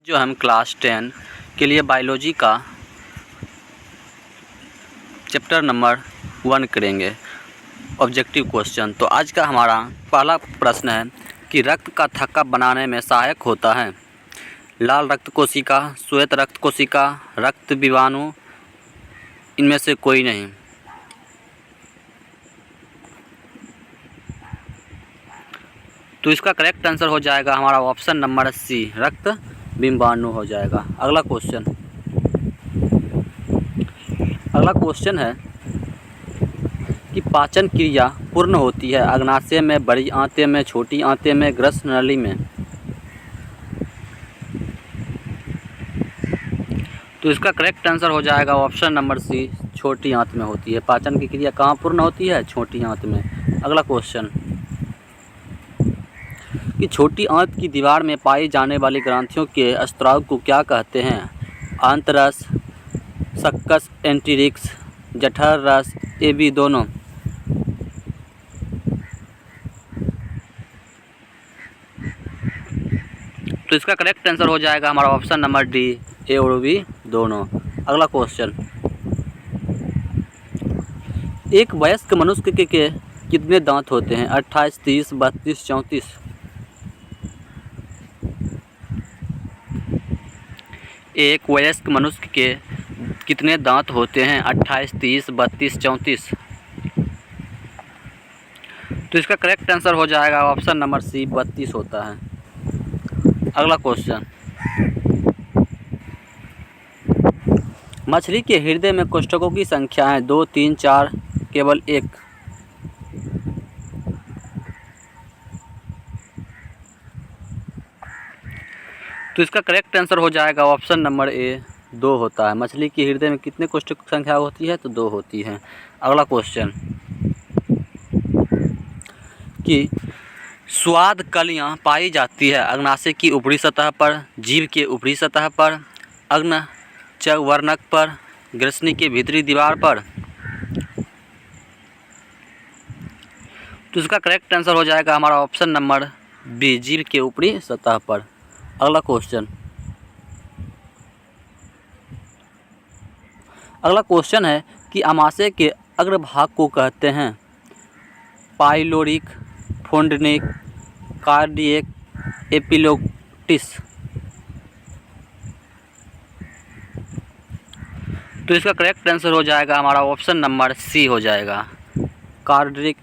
जो हम क्लास 10 के लिए बायोलॉजी का चैप्टर नंबर 1 करेंगे ऑब्जेक्टिव क्वेश्चन। तो आज का हमारा पहला प्रश्न है कि रक्त का थक्का बनाने में सहायक होता है लाल रक्त कोशिका, श्वेत रक्त कोशिका, रक्त विषाणु, इनमें से कोई नहीं। तो इसका करेक्ट आंसर हो जाएगा हमारा ऑप्शन नंबर सी, रक्त विषाणु हो जाएगा। अगला क्वेश्चन है कि पाचन क्रिया पूर्ण होती है अग्नाशय में, बड़ी आंतें में, छोटी आंतें में, ग्रसन नली में। तो इसका करेक्ट आंसर हो जाएगा ऑप्शन नंबर सी, छोटी आंत में होती है। पाचन की क्रिया कहाँ पूर्ण होती है? छोटी आंत में। अगला क्वेश्चन कि छोटी आंत की दीवार में पाई जाने वाली ग्रंथियों के स्त्राव को क्या कहते हैं? आंतरस, सक्कस, एंटीरिक्स, जठर रस, ए बी दोनों। तो इसका करेक्ट आंसर हो जाएगा हमारा ऑप्शन नंबर डी, ए और बी दोनों। अगला क्वेश्चन, एक वयस्क मनुष्य के कितने दांत होते हैं? 28, 30, 32, 34। एक वयस्क मनुष्य के कितने दांत होते हैं? 28, 30, 32, 34। तो इसका करेक्ट आंसर हो जाएगा ऑप्शन नंबर सी, 32 होता है। अगला क्वेश्चन, मछली के हृदय में कोष्ठकों की संख्या है 2, 3, 4, केवल 1। तो इसका करेक्ट आंसर हो जाएगा ऑप्शन नंबर ए, 2 होता है। मछली के हृदय में कितने कोष्ठक की संख्या होती है? तो 2 होती है। अगला क्वेश्चन कि स्वाद कलियाँ पाई जाती है अग्नाशय की ऊपरी सतह पर, जीभ के ऊपरी सतह पर, अग्नचवर्णक पर, ग्रसनी के भीतरी दीवार पर। तो इसका करेक्ट आंसर हो जाएगा हमारा ऑप्शन नंबर बी, जीभ के ऊपरी सतह पर। अगला क्वेश्चन है कि आमाशय के अग्रभाग को कहते हैं पाइलोरिक, फोन्डनिक, कार्डियक, एपिलोक्टिस। तो इसका करेक्ट आंसर हो जाएगा हमारा ऑप्शन नंबर सी हो जाएगा, कार्डियक।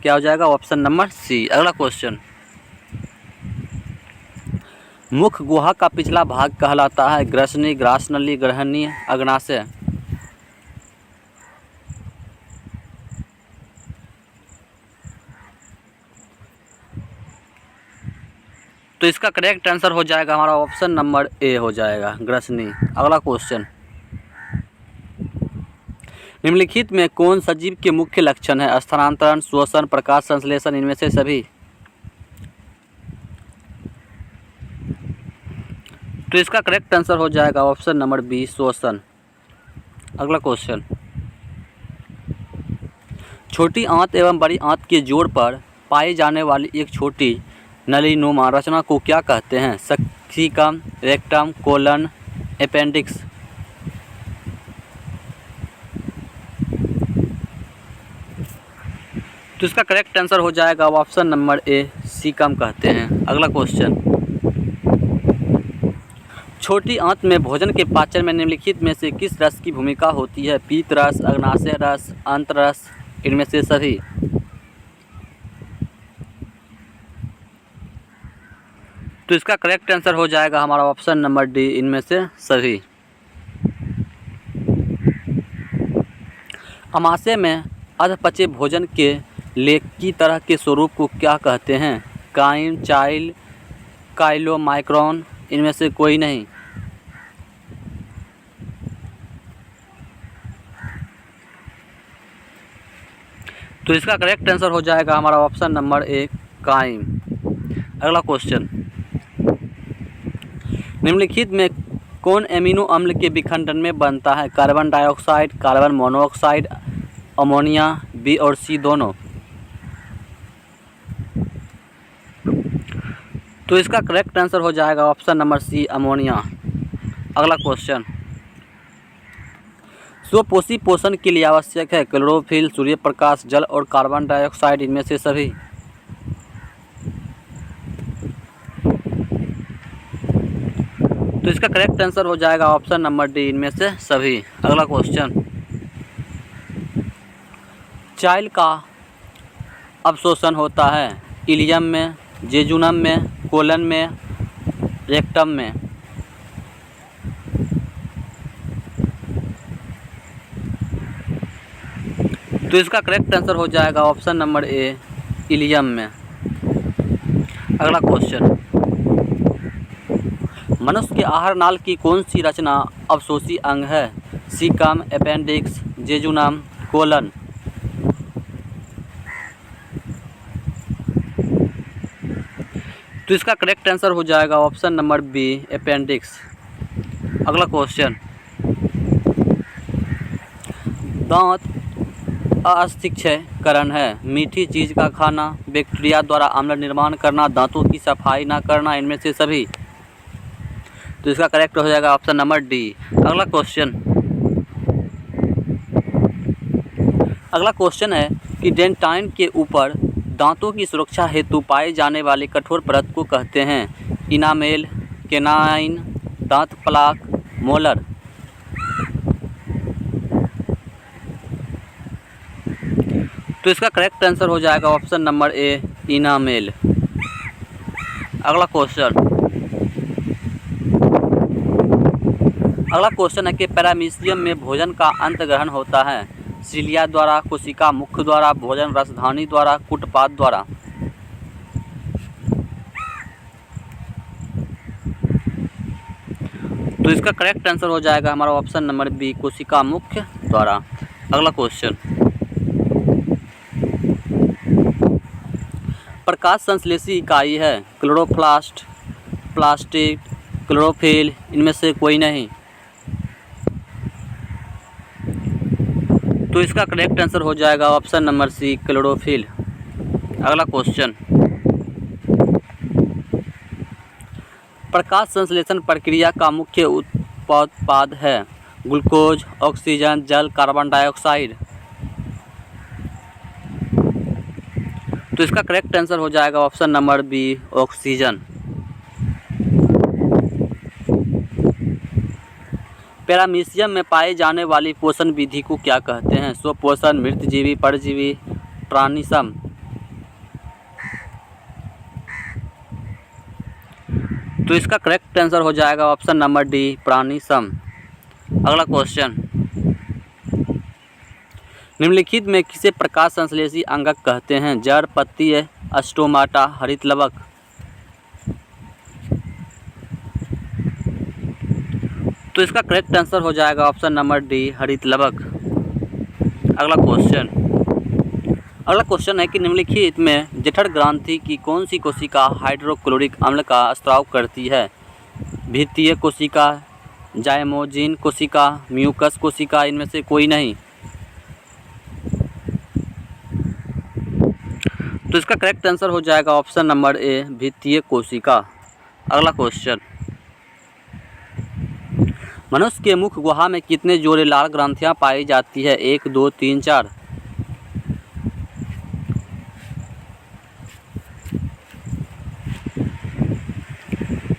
क्या हो जाएगा? Option number C. अगला क्वेश्चन, मुख गुहा का पिछला भाग कहलाता है ग्रसनी, ग्रासनली, ग्रहणी, अग्नाशय। तो इसका करेक्ट आंसर हो जाएगा हमारा ऑप्शन नंबर ए हो जाएगा, ग्रसनी। अगला क्वेश्चन, निम्नलिखित में कौन सजीव के मुख्य लक्षण है? स्थानांतरण, श्वसन, प्रकाश संश्लेषण, इनमें से सभी। तो इसका करेक्ट आंसर हो जाएगा ऑप्शन नंबर बी, श्वसन। अगला क्वेश्चन, छोटी आंत एवं बड़ी आंत के जोड़ पर पाई जाने वाली एक छोटी नलीनुमा रचना को क्या कहते हैं? सैक्सिकम, रेक्टम, कोलन, अपेंडिक्स। तो इसका करेक्ट आंसर हो जाएगा ऑप्शन नंबर ए, सीकम कहते हैं। अगला क्वेश्चन, छोटी आंत में भोजन के पाचन में निम्नलिखित में से किस रस की भूमिका होती है? पीत रस, अग्नाशय रस, अंतरस, इनमें से सभी। तो इसका करेक्ट आंसर हो जाएगा हमारा ऑप्शन नंबर डी, इनमें से सभी। आमाशय में अधपचे भोजन के लेख की तरह के स्वरूप को क्या कहते हैं? काइम, चाइल, काइलोमाइक्रोन, इनमें से कोई नहीं। तो इसका करेक्ट आंसर हो जाएगा हमारा ऑप्शन नंबर ए, काइम। अगला क्वेश्चन, निम्नलिखित में कौन एमिनो अम्ल के विखंडन में बनता है? Carbon dioxide, carbon monoxide, ammonia, B और सी दोनों। तो इसका करेक्ट आंसर हो जाएगा ऑप्शन नंबर सी, अमोनिया। अगला क्वेश्चन, स्वपोषी पोषण के लिए आवश्यक है क्लोरोफिल, सूर्य प्रकाश, जल और कार्बन डाइऑक्साइड, इनमें से सभी। तो इसका करेक्ट आंसर हो जाएगा ऑप्शन नंबर डी, इनमें से सभी। अगला क्वेश्चन, चाइल का अवशोषण होता है इलियम में, जेजुनम में, कोलन में, रेक्टम में। तो इसका करेक्ट आंसर हो जाएगा ऑप्शन नंबर ए, इलियम में। अगला क्वेश्चन, मनुष्य के आहार नाल की कौन सी रचना अवशोषी अंग है? Caecum, appendix, jejunum, colon. तो इसका करेक्ट आंसर हो जाएगा ऑप्शन नंबर बी, अपेंडिक्स। अगला क्वेश्चन, दांत अस्थिक्षयकरण है, मीठी चीज का खाना, बैक्टीरिया द्वारा अम्ल निर्माण करना, दांतों की सफाई ना करना, इनमें से सभी। तो इसका करेक्ट हो जाएगा ऑप्शन नंबर डी। अगला क्वेश्चन है कि डेंटाइन के ऊपर दांतों की सुरक्षा हेतु पाए जाने वाले कठोर परत को कहते हैं? इनामेल, केनाइन, दांत प्लाक, मोलर। तो इसका करेक्ट आंसर हो जाएगा ऑप्शन नंबर ए, इनामेल। अगला क्वेश्चन है कि पैरामीशियम में भोजन का अंत ग्रहण होता है सिलिया द्वारा, कोशिका मुख द्वारा, भोजन रसधानी द्वारा, कुटपाद द्वारा। तो इसका करेक्ट आंसर हो जाएगा हमारा ऑप्शन नंबर बी, कोशिका मुख्य द्वारा। अगला क्वेश्चन, प्रकाश संश्लेषी इकाई है क्लोरोप्लास्ट, प्लास्टिक, क्लोरोफिल, इनमें से कोई नहीं। तो इसका करेक्ट आंसर हो जाएगा ऑप्शन नंबर सी, क्लोरोफिल। अगला क्वेश्चन, प्रकाश संश्लेषण प्रक्रिया का मुख्य उत्पाद है ग्लूकोज, ऑक्सीजन, जल, कार्बन डाइऑक्साइड। तो इसका करेक्ट आंसर हो जाएगा option number B, oxygen. Paramecium में पाए जाने वाली पोषण विधि को क्या कहते हैं? स्वपोषण, मृतजीवी, परजीवी, ट्रांजिशन। तो इसका करेक्ट आंसर हो जाएगा ऑप्शन नंबर डी, ट्रांजिशन। अगला क्वेश्चन, निम्नलिखित में किसे प्रकाश संश्लेषी अंगक कहते हैं? जड़, पत्ती, स्टोमाटा, हरित लवक। तो इसका करेक्ट आंसर हो जाएगा ऑप्शन नंबर डी, हरित लवक। अगला क्वेश्चन है कि निम्नलिखित में जठर ग्रंथि की कौन सी कोशिका हाइड्रोक्लोरिक अम्ल का स्राव करती है? भित्तीय कोशिका, जाइमोजिन कोशिका, म्यूकस कोशिका, इनमें से कोई नहीं। तो इसका करेक्ट आंसर हो जाएगा ऑप्शन नंबर ए, भित्तीय कोशिका। अगला क्वेश्चन, मनुष्य के मुख गुहा में कितने जोड़े लाल ग्रंथियां पाई जाती है? 1, 2, 3, 4।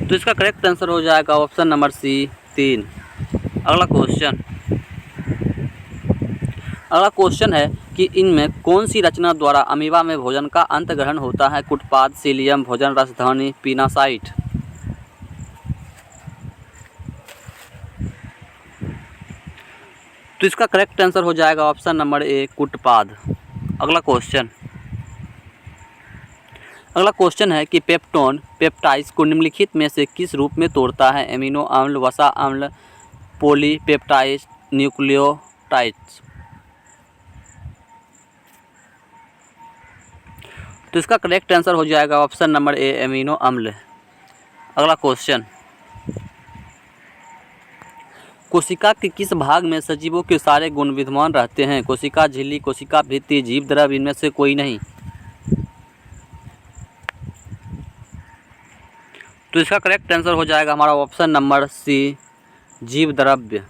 तो इसका करेक्ट आंसर हो जाएगा ऑप्शन नंबर सी, 3। अगला क्वेश्चन है कि इनमें कौन सी रचना द्वारा अमीबा में भोजन का अंत ग्रहण होता है? कुटपाद, सीलियम, भोजन रसधानी, पिनासाइट। तो इसका करेक्ट आंसर हो जाएगा ऑप्शन नंबर ए, कुटपाद। अगला क्वेश्चन है कि पेप्टोन पेप्टाइड्स को निम्नलिखित में से किस रूप में तोड़ता है? एमिनो अम्ल, वसा अम्ल, पॉलीपेप्टाइड्स, न्यूक्लियोटाइड्स। तो इसका करेक्ट आंसर हो जाएगा ऑप्शन नंबर ए, एमिनो अम्ल। अगला क्वेश्चन, कोशिका के किस भाग में सजीवों के सारे गुण विद्यमान रहते हैं? कोशिका झिल्ली, कोशिका भित्ति, जीव द्रव, इनमें से कोई नहीं। तो इसका करेक्ट आंसर हो जाएगा हमारा ऑप्शन नंबर सी, जीव द्रव्य।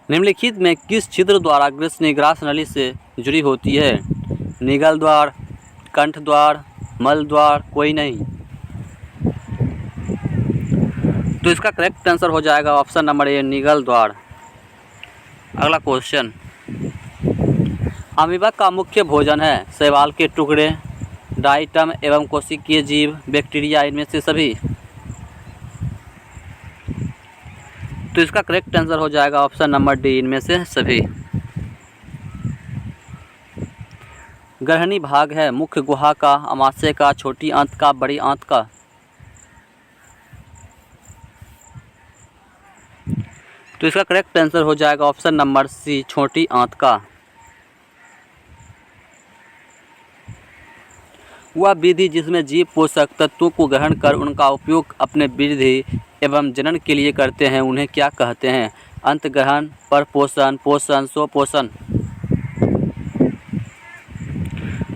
निम्नलिखित में किस छिद्र द्वारा ग्रास नली से जुड़ी होती है? निगल द्वार, कंठ द्वार, मल द्वार, कोई नहीं। तो इसका करेक्ट आंसर हो जाएगा ऑप्शन नंबर ए, निगल द्वार। अगला क्वेश्चन, अमीबा का मुख्य भोजन है शैवाल के टुकड़े, डाइटम एवं कोशिकीय जीव, बैक्टीरिया, इनमें से सभी। तो इसका करेक्ट आंसर हो जाएगा ऑप्शन नंबर डी, इनमें से सभी। ग्रहणी भाग है मुख्य गुहा का, अमाशय का, छोटी आंत का, बड़ी आंत का। तो इसका करेक्ट आंसर हो जाएगा ऑप्शन नंबर सी, छोटी आंत का। वह विधि जिसमें जीव पोषक तत्वों को ग्रहण कर उनका उपयोग अपने वृद्धि एवं जनन के लिए करते हैं उन्हें क्या कहते हैं? अंतग्रहण, परपोषण, पोषण, स्वपोषण।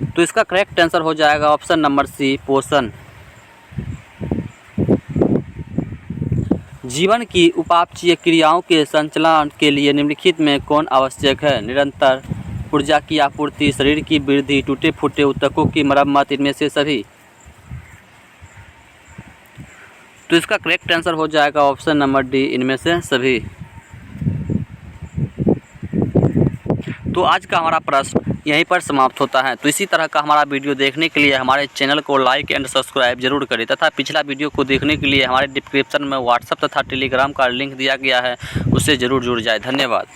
तो इसका करेक्ट आंसर हो जाएगा ऑप्शन नंबर सी, पोषण। जीवन की उपापचयी क्रियाओं के संचालन के लिए निम्नलिखित में कौन आवश्यक है? निरंतर ऊर्जा की आपूर्ति, शरीर की वृद्धि, टूटे फूटे ऊतकों की मरम्मत, इनमें से सभी। तो इसका करेक्ट आंसर हो जाएगा ऑप्शन नंबर डी, इनमें से सभी। तो आज का हमारा प्रश्न यहीं पर समाप्त होता है। तो इसी तरह का हमारा वीडियो देखने के लिए हमारे चैनल को लाइक एंड सब्सक्राइब जरूर करें तथा पिछला वीडियो को देखने के लिए हमारे डिस्क्रिप्शन में व्हाट्सएप तथा टेलीग्राम का लिंक दिया गया है, उससे ज़रूर जुड़ जाए। धन्यवाद।